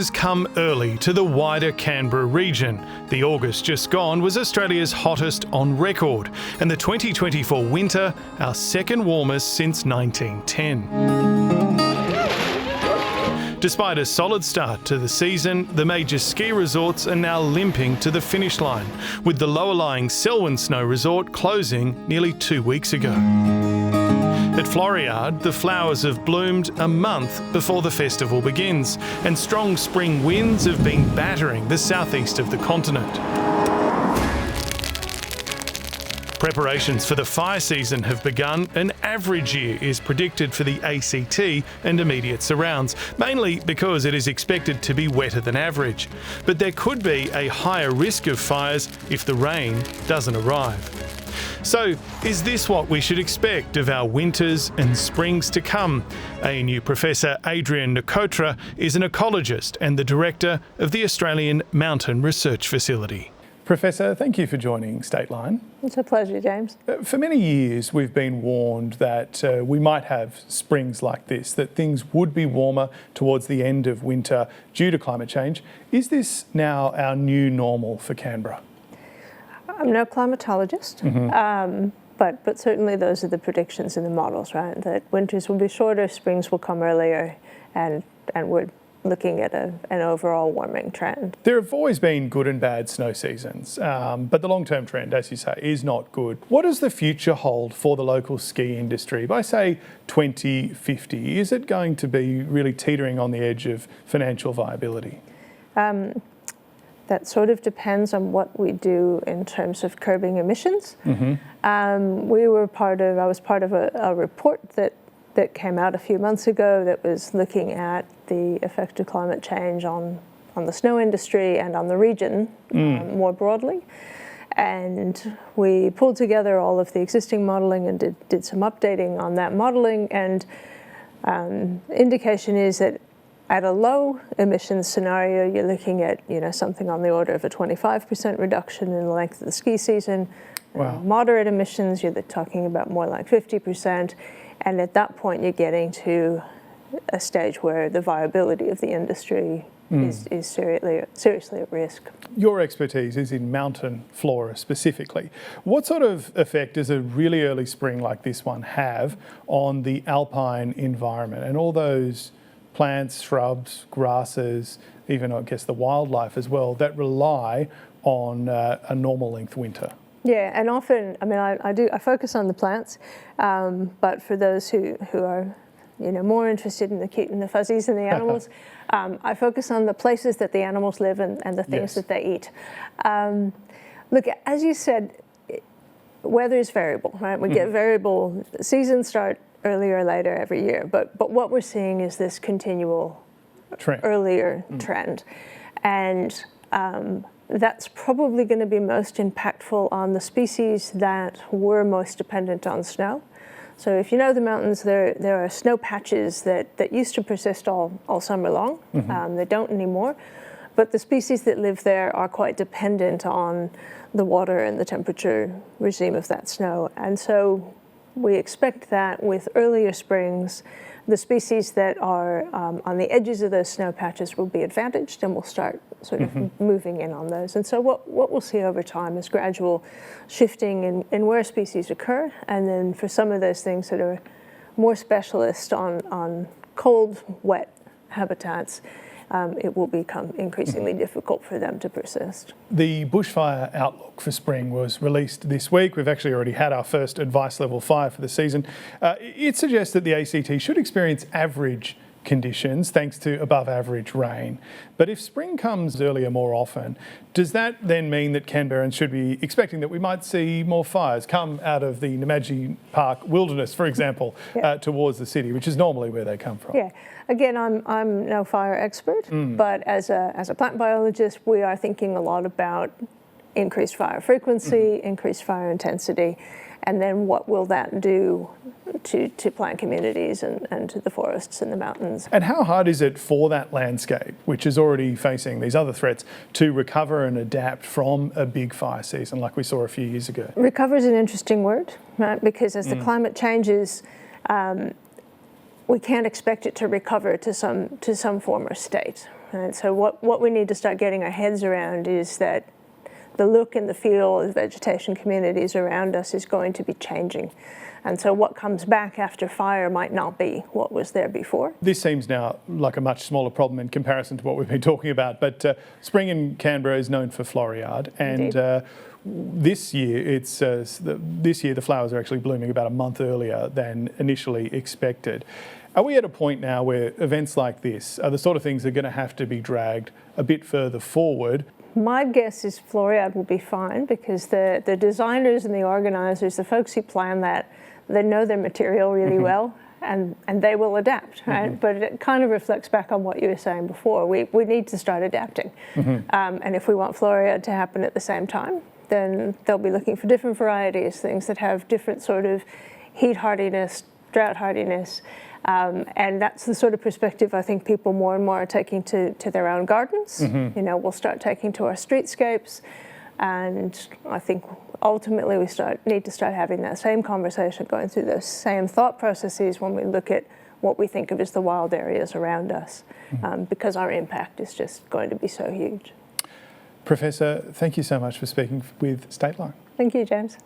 winters come early to the wider Canberra region. The August just gone was Australia's hottest on record, and the 2024 winter our second warmest since 1910. Despite a solid start to the season, the major ski resorts are now limping to the finish line, with the lower-lying Selwyn Snow Resort closing nearly 2 weeks ago. At Floriade, the flowers have bloomed a month before the festival begins, and strong spring winds have been battering the southeast of the continent. Preparations for the fire season have begun. An average year is predicted for the ACT and immediate surrounds, mainly because it is expected to be wetter than average. But there could be a higher risk of fires if the rain doesn't arrive. So, is this what we should expect of our winters and springs to come? ANU Professor Adrian Nkotra is an ecologist and the director of the Australian Mountain Research Facility. Professor, thank you for joining Stateline. It's a pleasure, James. For many years we've been warned that we might have springs like this, that things would be warmer towards the end of winter due to climate change. Is this now our new normal for Canberra? I'm no climatologist, but certainly those are the predictions in the models, right? That winters will be shorter, springs will come earlier, and we're looking at an overall warming trend. There have always been good and bad snow seasons, but the long-term trend, as you say, is not good. What does the future hold for the local ski industry? By, say, 2050, is it going to be really teetering on the edge of financial viability? That sort of depends on what we do in terms of curbing emissions. I was part of a report that came out a few months ago that was looking at the effect of climate change on the snow industry and on the region more broadly. And we pulled together all of the existing modelling and did some updating on that modelling, and indication is that at a low emissions scenario, you're looking at something on the order of a 25% reduction in the length of the ski season. Wow. Moderate emissions, you're talking about more like 50%. And at that point, you're getting to a stage where the viability of the industry is seriously at risk. Your expertise is in mountain flora specifically. What sort of effect does a really early spring like this one have on the alpine environment and all those plants, shrubs, grasses, even I guess the wildlife as well, that rely on a normal length winter? Yeah, and often, I focus on the plants, but for those who are, more interested in the cute and the fuzzies and the animals, I focus on the places that the animals live and the things that they eat. Look, as you said, weather is variable, right? We get variable, seasons start earlier or later every year, but what we're seeing is this continual earlier trend. And that's probably going to be most impactful on the species that were most dependent on snow. So if you know the mountains, there are snow patches that used to persist all summer long. They don't anymore. But the species that live there are quite dependent on the water and the temperature regime of that snow. And so we expect that with earlier springs, the species that are on the edges of those snow patches will be advantaged, and we'll start sort of moving in on those. And so what we'll see over time is gradual shifting in where species occur, and then for some of those things that are more specialist on cold, wet habitats, it will become increasingly difficult for them to persist. The bushfire outlook for spring was released this week. We've actually already had our first advice level 5 for the season. It suggests that the ACT should experience average conditions thanks to above average rain. But if spring comes earlier more often, does that then mean that Canberrans should be expecting that we might see more fires come out of the Namadgi Park wilderness, for example, towards the city, which is normally where they come from? Yeah. Again, I'm no fire expert, but as a plant biologist, we are thinking a lot about increased fire frequency, increased fire intensity, and then what will that do to plant communities and to the forests and the mountains. And how hard is it for that landscape, which is already facing these other threats, to recover and adapt from a big fire season like we saw a few years ago? Recover is an interesting word, right? Because as the climate changes, we can't expect it to recover to some former state. And so what we need to start getting our heads around is that the look and the feel of vegetation communities around us is going to be changing. And so what comes back after fire might not be what was there before. This seems now like a much smaller problem in comparison to what we've been talking about, but spring in Canberra is known for floriade, and this year the flowers are actually blooming about a month earlier than initially expected. Are we at a point now where events like this are the sort of things that are going to have to be dragged a bit further forward? My guess is floriade will be fine because the designers and the organisers, the folks who plan that, they know their material really well, and they will adapt, right? But it kind of reflects back on what you were saying before. We need to start adapting. And if we want floriade to happen at the same time, then they'll be looking for different varieties, things that have different sort of heat hardiness, drought hardiness. And that's the sort of perspective I think people more and more are taking to their own gardens. You know, we'll start taking to our streetscapes, and I think ultimately we need to start having that same conversation, going through those same thought processes when we look at what we think of as the wild areas around us, because our impact is just going to be so huge. Professor, thank you so much for speaking with Stateline. Thank you, James.